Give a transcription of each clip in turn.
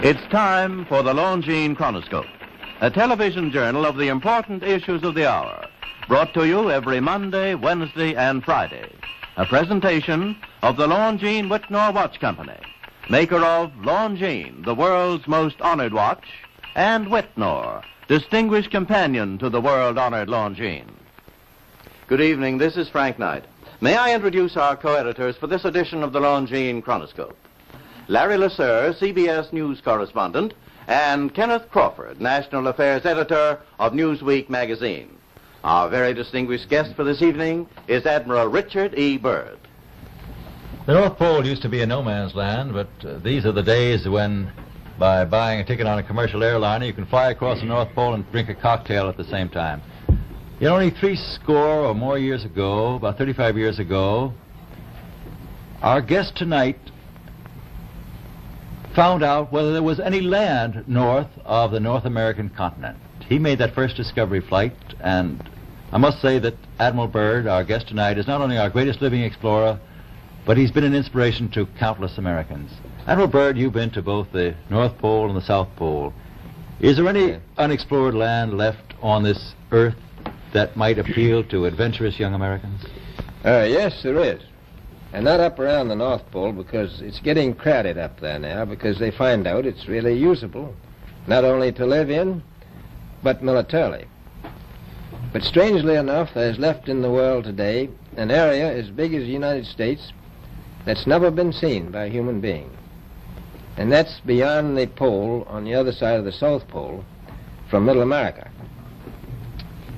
It's time for the Longines Chronoscope, a television journal of the important issues of the hour, brought to you every Monday, Wednesday, and Friday. A presentation of the Longines Whitnor Watch Company, maker of Longines, the world's most honored watch, and Whitnor, distinguished companion to the world-honored Longines. Good evening, this is Frank Knight. May I introduce our co-editors for this edition of the Longines Chronoscope? Larry Lasser, CBS News correspondent, and Kenneth Crawford, National Affairs Editor of Newsweek magazine. Our very distinguished guest for this evening is Admiral Richard E. Bryd. The North Pole used to be a no-man's land, but these are the days when, by buying a ticket on a commercial airliner, you can fly across the North Pole and drink a cocktail at the same time. You know, only 60 or more years ago, about 35 years ago, our guest tonight found out whether there was any land north of the North American continent. He made that first discovery flight, and I must say that Admiral Bryd, our guest tonight, is not only our greatest living explorer, but he's been an inspiration to countless Americans. Admiral Bryd, you've been to both the North Pole and the South Pole. Is there any unexplored land left on this earth that might appeal to adventurous young Americans? Yes, there is. And not up around the North Pole, because it's getting crowded up there now, because they find out it's really usable, not only to live in, but militarily. But strangely enough, there's left in the world today an area as big as the United States that's never been seen by a human being. And that's beyond the pole on the other side of the South Pole from Middle America.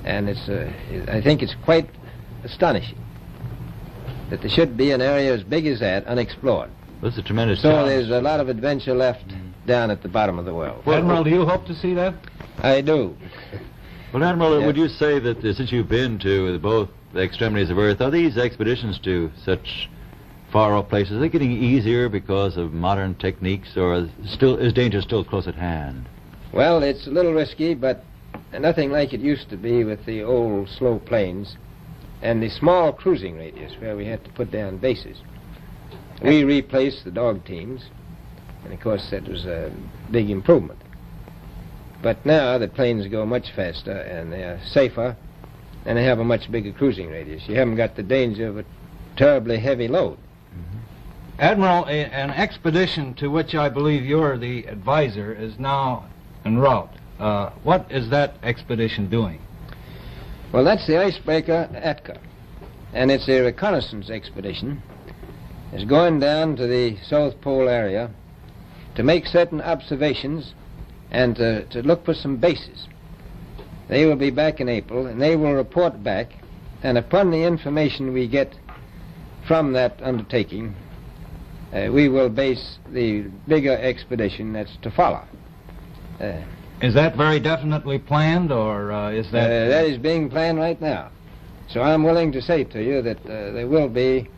And I think it's quite astonishing that there should be an area as big as that unexplored. This is a tremendous So challenge. there's a lot of adventure left down at the bottom of the world. Well, Admiral, do you hope to see that? I do. Well, Admiral, Yes. would you say that since you've been to both the extremities of Earth, are these expeditions to such far-off places, are they getting easier because of modern techniques, or is danger still close at hand? Well, it's a little risky, but nothing like it used to be with the old slow planes and the small cruising radius where we had to put down bases. We replaced the dog teams, and of course that was a big improvement. But now the planes go much faster and they're safer, and they have a much bigger cruising radius. You haven't got the danger of a terribly heavy load. Admiral, an expedition to which I believe you're the advisor is now en route. What is that expedition doing? Well, that's the icebreaker Atka, and it's a reconnaissance expedition. It's going down to the South Pole area to make certain observations and to look for some bases. They will be back in April, and they will report back, and upon the information we get from that undertaking, we will base the bigger expedition that's to follow. Is that very definitely planned, or is that... That is being planned right now. So I'm willing to say to you that there will be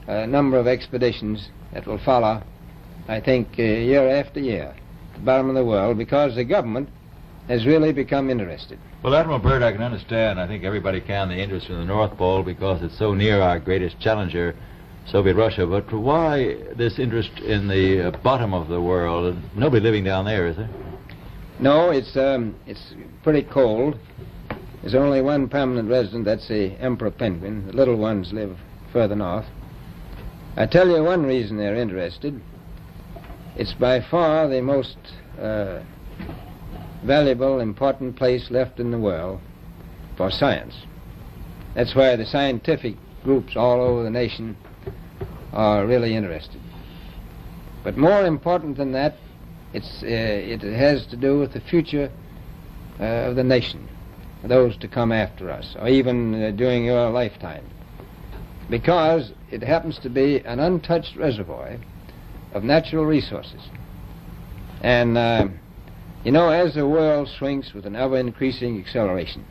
a number of expeditions that will follow, I think, year after year, at the bottom of the world, because the government has really become interested. Well, Admiral Bryd, I can understand, I think everybody can, the interest in the North Pole because it's so near our greatest challenger, Soviet Russia. But why this interest in the bottom of the world? Nobody living down there, is there? No, it's pretty cold. There's only one permanent resident, that's the emperor penguin. The little ones live further north. I tell you one reason they're interested. It's by far the most valuable, important place left in the world for science. That's why the scientific groups all over the nation are really interested. But more important than that, it has to do with the future of the nation, those to come after us, or even during your lifetime, because it happens to be an untouched reservoir of natural resources. And, you know, as the world shrinks with an ever-increasing acceleration,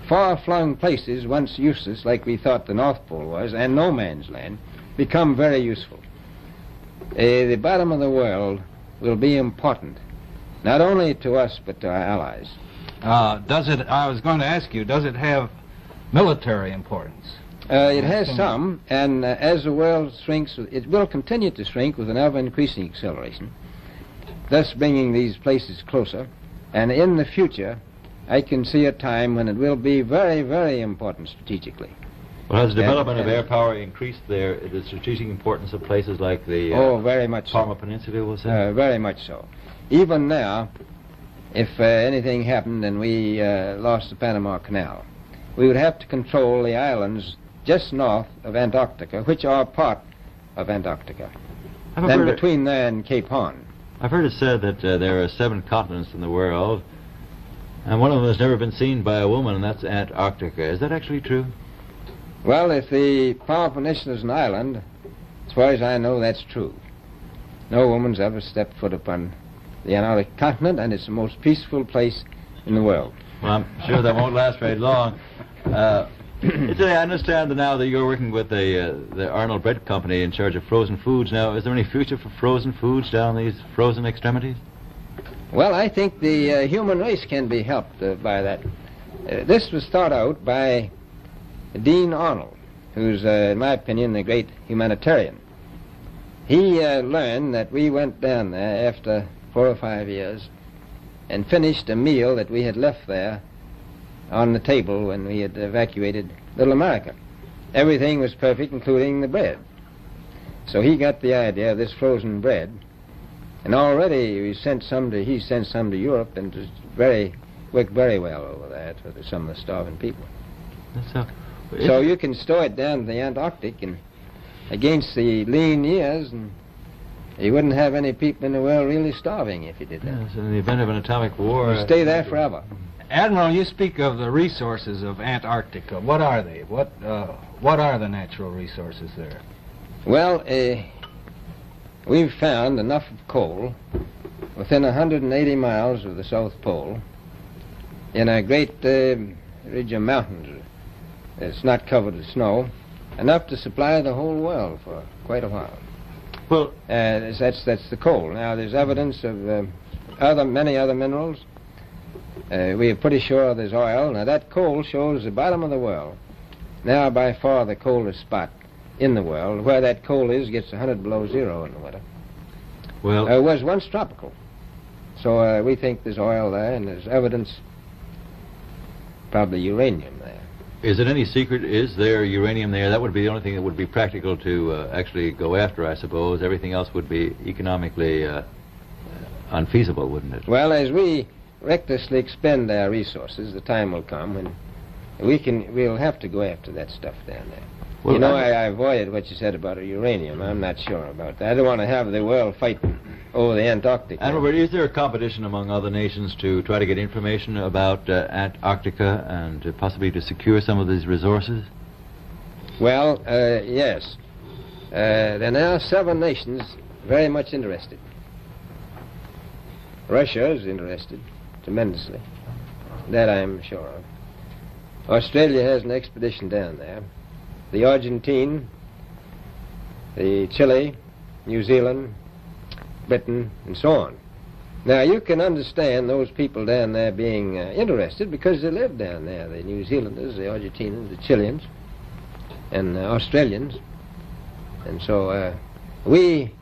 far-flung places, once useless, like we thought the North Pole was, and no man's land, become very useful. The bottom of the world will be important, not only to us, but to our allies. I was going to ask you, does it have military importance? It has some, and as the world shrinks, it will continue to shrink with an ever-increasing acceleration. thus bringing these places closer. And in the future, I can see a time when it will be very, very important strategically. Well, has the development of air power increased the strategic importance of places like the very much Parma so. Peninsula, we'll say? Very much so. Even now, if anything happened and we lost the Panama Canal, we would have to control the islands just north of Antarctica, which are part of Antarctica, and between there and Cape Horn. I've heard it said that there are 7 continents in the world, and one of them has never been seen by a woman, and that's Antarctica. Is that actually true? Well, if the Palm Peninsula is an island, as far as I know, that's true. No woman's ever stepped foot upon the Antarctic continent, and it's the most peaceful place in the world. Well, I'm sure that won't last very long. I understand that now that you're working with the Amiral Bryd company in charge of frozen foods. Now, is there any future for frozen foods down these frozen extremities? Well, I think the human race can be helped by that. This was thought out by Dean Arnold, who's, in my opinion, a great humanitarian. He learned that we went down there after 4 or 5 years and finished a meal that we had left there on the table when we had evacuated Little America. Everything was perfect, including the bread. So he got the idea of this frozen bread, and already he sent some to Europe, and it worked very well over there for some of the starving people. So you can store it down to the Antarctic, and against the lean years, and you wouldn't have any people in the world really starving if you did that. Yes, in the event of an atomic war... You stay there forever. Admiral, you speak of the resources of Antarctica. What are they? What are the natural resources there? Well, we've found enough of coal within 180 miles of the South Pole in a great ridge of mountains. It's not covered with snow, enough to supply the whole world for quite a while. Well, that's the coal. Now, there's evidence of many other minerals. We are pretty sure there's oil. Now, that coal shows the bottom of the world. Now, by far the coldest spot in the world. Where that coal is gets 100 below zero in the winter. Well, it was once tropical. So we think there's oil there, and there's evidence, probably uranium there. Is it any secret? Is there uranium there? That would be the only thing that would be practical to actually go after, I suppose. Everything else would be economically unfeasible, wouldn't it? Well, as we recklessly expend our resources, the time will come when we'll have to go after that stuff down there. Well, you know, I avoided what you said about uranium. I'm not sure about that. I don't want to have the world fight over the Antarctic. And Robert, is there a competition among other nations to try to get information about Antarctica and possibly to secure some of these resources? Well, yes. There are now 7 nations very much interested. Russia is interested tremendously. That I'm sure of. Australia has an expedition down there. The Argentine, the Chile, New Zealand, Britain, and so on. Now, you can understand those people down there being interested because they live down there, the New Zealanders, the Argentinians, the Chileans, and the Australians. And so we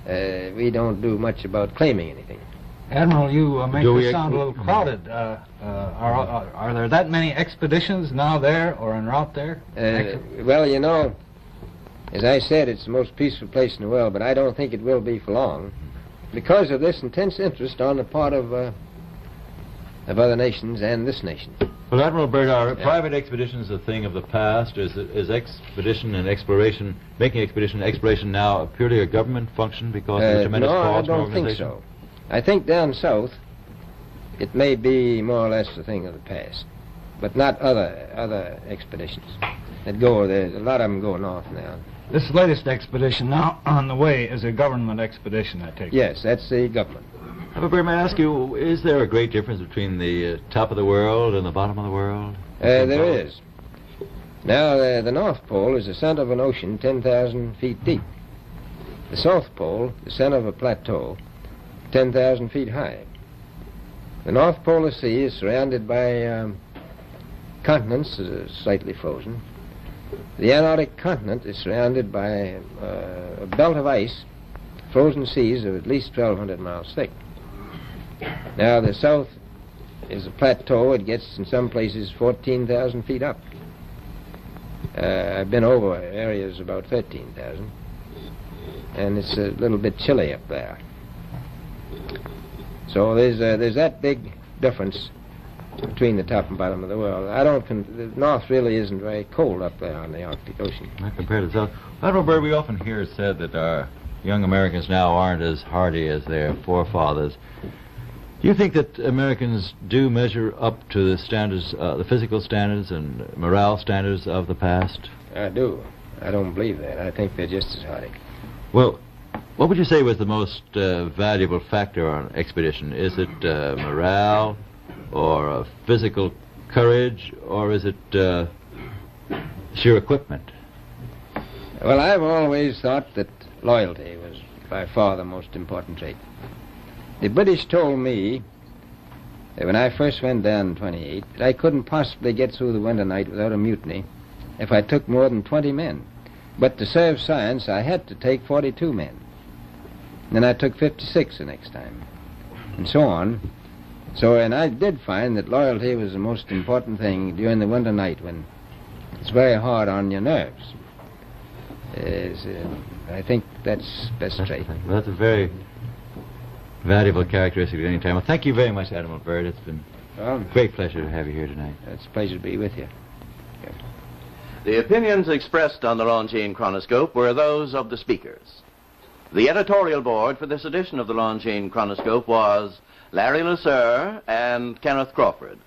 don't do much about claiming anything. Admiral, you make this sound a little crowded. Are there that many expeditions now there or en route there? Well, you know, as I said, it's the most peaceful place in the world, but I don't think it will be for long because of this intense interest on the part of other nations and this nation. Well, Admiral Bryd, are private expeditions a thing of the past? Is expedition and exploration, making expedition and exploration now purely a government function because of the tremendous cost and organization? No, I don't think so. I think down south it may be more or less a thing of the past, but not other expeditions that go there. A lot of them go north now. This latest expedition now on the way is a government expedition, I take it. Yes, that's the government. But may I ask you, is there a great difference between the top of the world and the bottom of the world? There is. Now, the North Pole is the center of an ocean 10,000 feet deep. The South Pole, the center of a plateau, 10,000 feet high. The North Polar Sea is surrounded by continents that are slightly frozen. The Antarctic continent is surrounded by a belt of ice frozen seas of at least 1,200 miles thick. Now, the south is a plateau. It gets, in some places, 14,000 feet up. I've been over areas about 13,000, and it's a little bit chilly up there. So there's that big difference between the top and bottom of the world. The north really isn't very cold up there on the Arctic Ocean. Not compared to the south. Admiral Bryd, we often hear it said that our young Americans now aren't as hardy as their forefathers. Do you think that Americans do measure up to the standards, the physical standards and morale standards of the past? I do. I don't believe that. I think they're just as hardy. Well, what would you say was the most valuable factor on an expedition? Is it morale, or physical courage, or is it sheer equipment? Well, I've always thought that loyalty was by far the most important trait. The British told me that when I first went down in 28, that I couldn't possibly get through the winter night without a mutiny if I took more than 20 men. But to serve science, I had to take 42 men. Then I took 56 the next time, and so on. So, and I did find that loyalty was the most important thing during the winter night when it's very hard on your nerves. I think that's best trait. Well, that's a very valuable characteristic at any time. Well, thank you very much, Admiral Bryd. It's been a great pleasure to have you here tonight. It's a pleasure to be with you. The opinions expressed on the Longines Chronoscope were those of the speakers. The editorial board for this edition of the Longines Chronoscope was Larry Lasser and Kenneth Crawford.